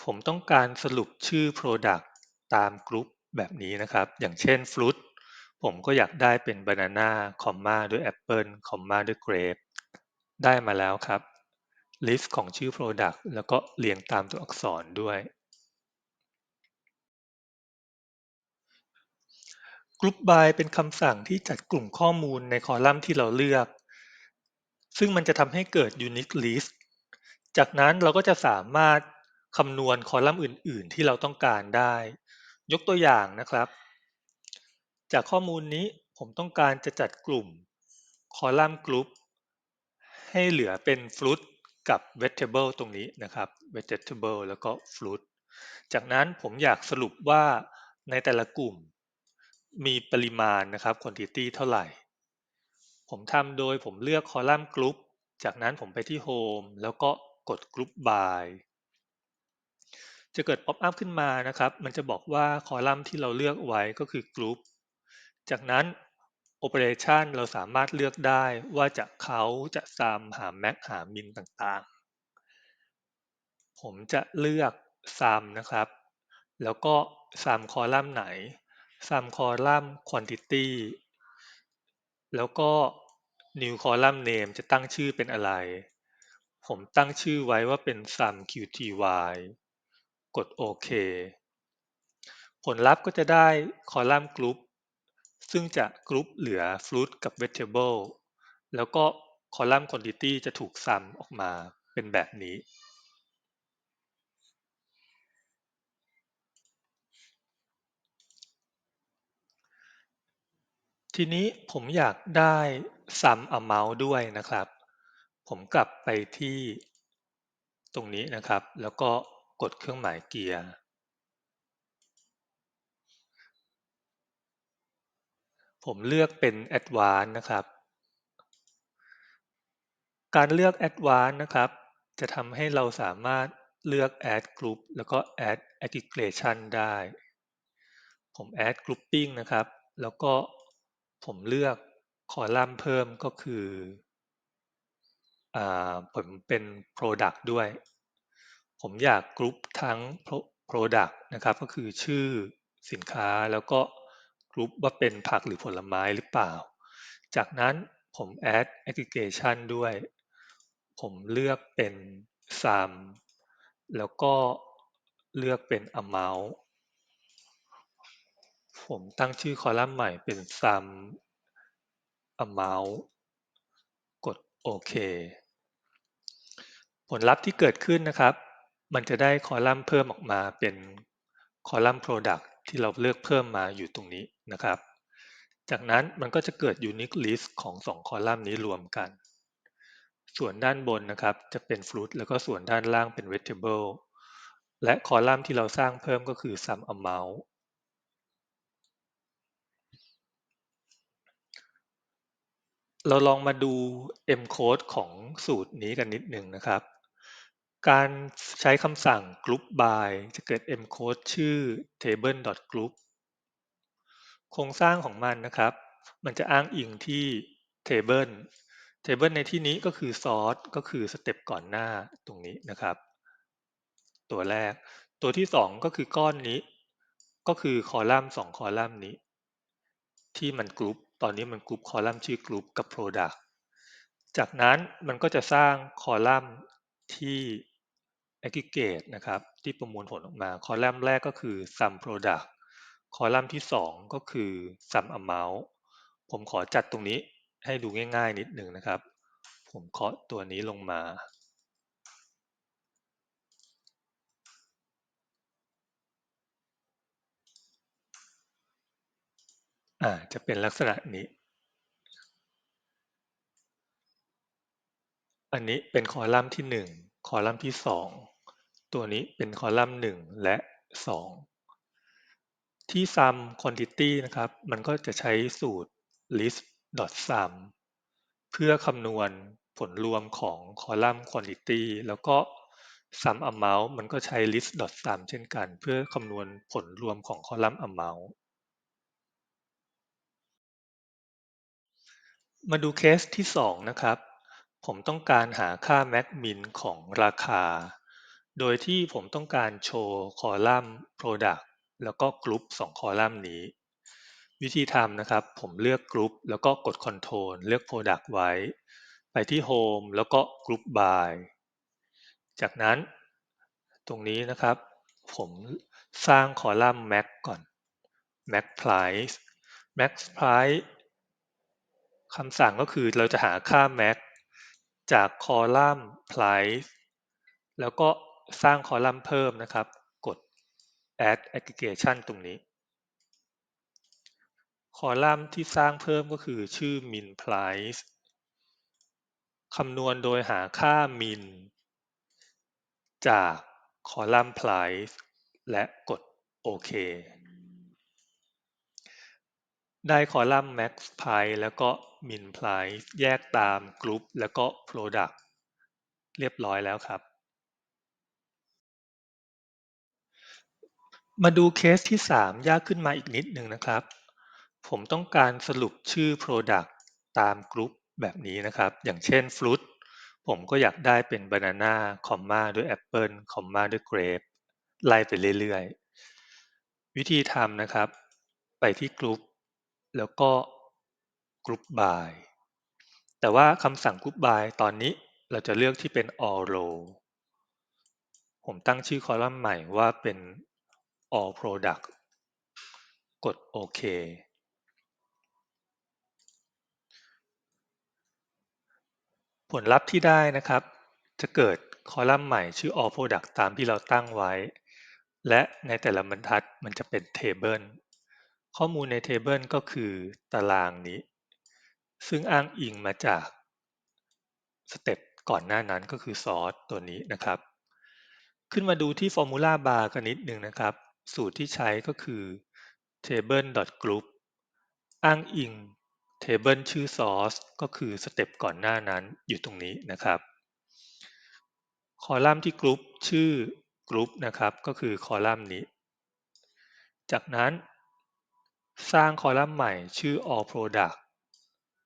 ผมต้องการสรุปชื่อ Product ตามกรุ๊ปแบบนี้นะครับอย่างเช่น Fruit ผมก็อยากได้เป็น Banana คอมมาด้วย Apple คอมมาด้วย Grape ได้มาแล้วครับ List ของชื่อ Product แล้วก็เรียงตามตัวอักษรด้วย Group by เป็นคำสั่งที่จัดกลุ่มข้อมูลในคอลัมน์ที่เราเลือกซึ่งมันจะทำให้เกิด Unique List จากนั้นเราก็จะสามารถคำนวณคอลัมน์อื่นๆที่เราต้องการได้ยกตัวอย่างนะครับจากข้อมูลนี้ผมต้องการจะจัดกลุ่มคอลัมน์กรุ๊ปให้เหลือเป็น Fruit กับ Vegetable ตรงนี้นะครับ Vegetable แล้วก็ Fruit จากนั้นผมอยากสรุปว่าในแต่ละกลุ่มมีปริมาณนะครับ quantity เท่าไหร่ผมทำโดยผมเลือกคอลัมน์กรุ๊ปจากนั้นผมไปที่ Home แล้วก็กด Group by จะเกิด pop up ขึ้นมานะครับมันจะบอกว่าคอลัมน์ที่เราเลือกไว้ก็คือ Group จากนั้น Operation เราสามารถเลือกได้ว่าจะเขาจะ sum หา max หา min ต่างๆผมจะเลือก sum นะครับแล้วก็ sum คอลัมน์ไหน sum คอลัมน์ quantity แล้วก็ new column name จะตั้งชื่อเป็นอะไรผมตั้งชื่อไว้ว่าเป็น sum qty กดโอเคผลลัพธ์ก็จะได้คอลัมน์กรุ๊ปซึ่งจะกรุ๊ปเหลือ fruit กับ vegetable แล้วก็คอลัมน์ quantity จะถูกซัมออกมาเป็นแบบนี้ทีนี้ผมอยากได้ sum amount ด้วยนะครับผมกลับไปที่ตรงนี้นะครับแล้วก็กดเครื่องหมายเกียร์ผมเลือกเป็น Advanced นะครับการเลือก Advanced นะครับจะทำให้เราสามารถเลือก Add Group แล้วก็ Add Aggregation ได้ผม Add Grouping นะครับแล้วก็ผมเลือกคอลัมน์เพิ่มก็คือผมเป็น Product ด้วยผมอยากกรุ๊ปทั้ง Product นะครับก็คือชื่อสินค้าแล้วก็กรุ๊ปว่าเป็นผักหรือผลไม้หรือเปล่าจากนั้นผม add aggregation ด้วยผมเลือกเป็น sum แล้วก็เลือกเป็น amount ผมตั้งชื่อคอลัมน์ใหม่เป็น sum amount กดโอเคผลลัพธ์ที่เกิดขึ้นนะครับมันจะได้คอลัมน์เพิ่มออกมาเป็นคอลัมน์ product ที่เราเลือกเพิ่มมาอยู่ตรงนี้นะครับจากนั้นมันก็จะเกิด unique list ของ2คอลัมน์นี้รวมกันส่วนด้านบนนะครับจะเป็น fruit แล้วก็ส่วนด้านล่างเป็น vegetable และคอลัมน์ที่เราสร้างเพิ่มก็คือ sum amount เราลองมาดู M code ของสูตรนี้กันนิดหนึ่งนะครับการใช้คำสั่ง group by จะเกิด M code ชื่อ table.group โครงสร้างของมันนะครับมันจะอ้างอิงที่ table table ในที่นี้ก็คือ source ก็คือสเต็ปก่อนหน้าตรงนี้นะครับตัวแรกตัวที่สองก็คือก้อนนี้ก็คือคอลัมน์2คอลัมน์นี้ที่มันกรุ๊ปตอนนี้มันกรุ๊ปคอลัมน์ชื่อกรุ๊ปกับ product จากนั้นมันก็จะสร้างคอลัมน์ที่ aggregate นะครับที่ประมวลผลออกมาคอลัมน์แรกก็คือ sum product คอลัมน์ที่สองก็คือ sum amount ผมขอจัดตรงนี้ให้ดูง่ายๆนิดหนึ่งนะครับผมเคาะตัวนี้ลงมาจะเป็นลักษณะนี้อันนี้เป็นคอลัมน์ที่หนึ่งคอลัมน์ที่สองตัวนี้เป็นคอลัมน์หนึ่งและสอง ที่ sum quantity นะครับมันก็จะใช้สูตร list.sum เพื่อคำนวณผลรวมของคอลัมน์ quantity แล้วก็ sum amount มันก็ใช้ list.sum เช่นกันเพื่อคำนวณผลรวมของคอลัมน์ amount มาดูเคสที่2นะครับผมต้องการหาค่า max min ของราคา โดยที่ผมต้องการโชว์คอลัมน์ Product แล้วก็กรุ๊ป2คอลัมน์นี้วิธีทำนะครับผมเลือกกรุ๊ปแล้วก็กด Ctrl เลือก Product ไว้ไปที่ Home แล้วก็ Group by จากนั้นตรงนี้นะครับผมสร้างคอลัมน์ Max ก่อน Max Price Max Price คำสั่งก็คือเราจะหาค่า Max จากคอลัมน์ Price แล้วก็สร้างคอลัมน์เพิ่มนะครับกด add aggregation ตรงนี้คอลัมน์ที่สร้างเพิ่มก็คือชื่อ min price คำนวณโดยหาค่า min จากคอลัมน์ price และกดโอเคได้คอลัมน์ max price แล้วก็ min price แยกตามกรุ๊ปแล้วก็ product เรียบร้อยแล้วครับมาดูเคสที่3ยากขึ้นมาอีกนิดหนึ่งนะครับผมต้องการสรุปชื่อ Product ตามกรุ๊ปแบบนี้นะครับอย่างเช่น Fruit ผมก็อยากได้เป็น Banana คอมมาด้วย Apple คอมมาด้วย Grape ไล่ไปเรื่อยๆวิธีทำนะครับไปที่กรุ๊ปแล้วก็กรุ๊ป by แต่ว่าคำสั่ง Group by ตอนนี้เราจะเลือกที่เป็น all row ผมตั้งชื่อคอลัมน์ใหม่ว่าเป็น all product กดโอเคผลลัพธ์ที่ได้นะครับจะเกิดคอลัมน์ใหม่ชื่อ all product ตามที่เราตั้งไว้และในแต่ละบรรทัดมันจะเป็น table ข้อมูลใน table ก็คือตารางนี้ซึ่งอ้างอิงมาจากสเต็ปก่อนหน้านั้นก็คือ source ตัวนี้นะครับ ขึ้นมาดูที่ Formula Bar กันนิดหนึ่งนะครับสูตรที่ใช้ก็คือ table.group อ้างอิง table ชื่อ source ก็คือสเต็ปก่อนหน้านั้นอยู่ตรงนี้นะครับคอลัมน์ที่ group ชื่อ group นะครับก็คือคอลัมน์นี้จากนั้นสร้างคอลัมน์ใหม่ชื่อ all product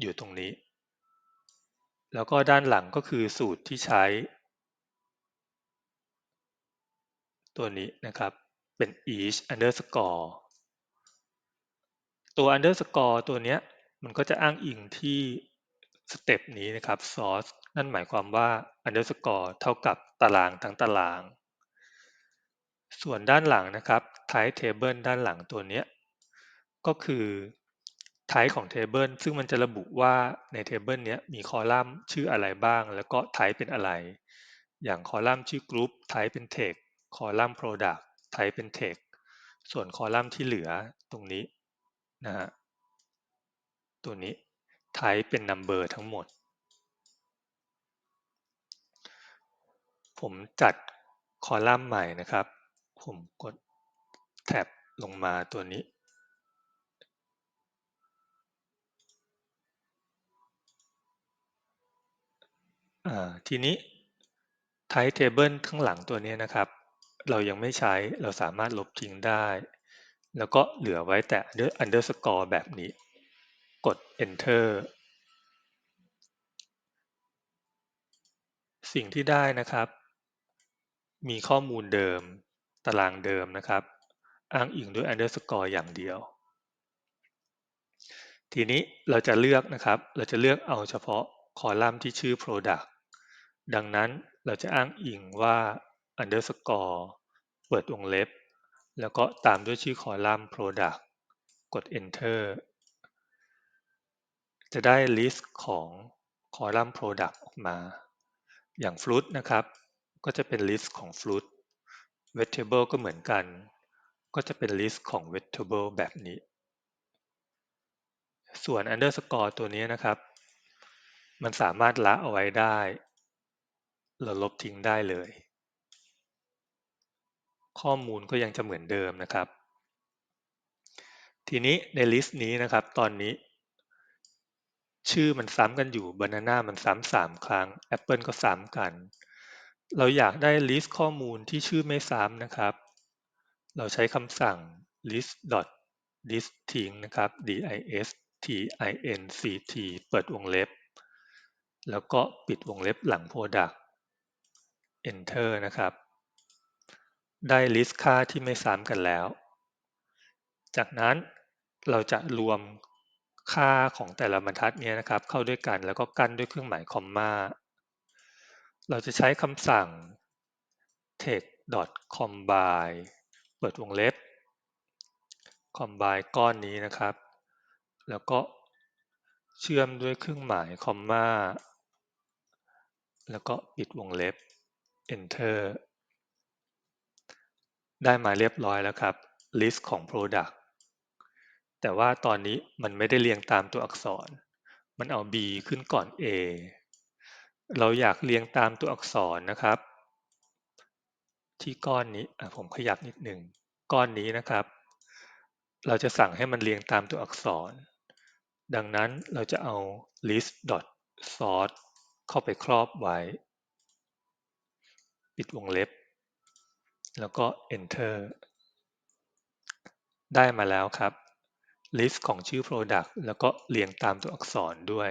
อยู่ตรงนี้แล้วก็ด้านหลังก็คือสูตรที่ใช้ตัวนี้นะครับเป็น each underscore ตัว underscore ตัวเนี้ยมันก็จะอ้างอิงที่สเต็ปนี้นะครับ source นั่นหมายความว่า underscore เท่ากับตารางทั้งตารางส่วนด้านหลังนะครับ type table ด้านหลังตัวเนี้ยก็คือ type ของ table ซึ่งมันจะระบุว่าใน table เนี้ยมีคอลัมน์ชื่ออะไรบ้างแล้วก็ type เป็นอะไรอย่างคอลัมน์ชื่อ group type เป็น text คอลัมน์ product type เป็น text ส่วนคอลัมน์ที่เหลือตรงนี้นะฮะ ตัวนี้ type เป็น number ทั้งหมดผมจัดคอลัมน์ใหม่นะครับผมกดแท็บลงมาตัวนี้ทีนี้ type table ข้างหลังตัวนี้นะครับเรายังไม่ใช้เราสามารถลบทิ้งได้แล้วก็เหลือไว้แต่ underscore แบบนี้กด enter สิ่งที่ได้นะครับมีข้อมูลเดิมตารางเดิมนะครับอ้างอิงด้วย underscore อย่างเดียว ทีนี้เราจะเลือกนะครับเราจะเลือกเอาเฉพาะคอลัมน์ที่ชื่อ Product ดังนั้นเราจะอ้างอิงว่า underscore เปิดวงเล็บแล้วก็ตามด้วยชื่อคอลัมน์ Product กด Enter จะได้ list ของคอลัมน์ Product ออกมาอย่าง Fruit นะครับก็จะเป็น list ของ Fruit Vegetable ก็เหมือนกันก็จะเป็น list ของ Vegetable แบบนี้ส่วน underscore ตัวนี้นะครับมันสามารถละเอาไว้ได้เราลบทิ้งได้เลยข้อมูลก็ยังจะเหมือนเดิมนะครับทีนี้ในลิสต์นี้นะครับตอนนี้ชื่อมันซ้ำกันอยู่ Banana มันซ้ำ3ครั้ง Apple ก็ซ้ำกันเราอยากได้ลิสต์ข้อมูลที่ชื่อไม่ซ้ำนะครับเราใช้คำสั่ง list distinct นะครับ distinct เปิดวงเล็บแล้วก็ปิดวงเล็บหลัง product enter นะครับ ได้ list ค่าที่ไม่ซ้ำกันแล้วจากนั้นเราจะรวมค่าของแต่ละบรรทัดนี้นะครับเข้าด้วยกันแล้วก็กั้นด้วยเครื่องหมายคอมมาเราจะใช้คำสั่ง text.combine เปิดวงเล็บ combine ก้อนนี้นะครับแล้วก็เชื่อมด้วยเครื่องหมายคอมมาแล้วก็ปิดวงเล็บ enter ได้มาเรียบร้อยแล้วครับ list ของ product แต่ว่าตอนนี้มันไม่ได้เรียงตามตัวอักษรมันเอา B ขึ้นก่อน A เราอยากเรียงตามตัวอักษรนะครับที่ก้อนนี้ผมขยับนิดหนึ่งก้อนนี้นะครับเราจะสั่งให้มันเรียงตามตัวอักษรดังนั้นเราจะเอา list sort เข้าไปครอบไว้ปิดวงเล็บแล้วก็ enter ได้มาแล้วครับ list ของชื่อ product แล้วก็เรียงตามตัวอักษรด้วย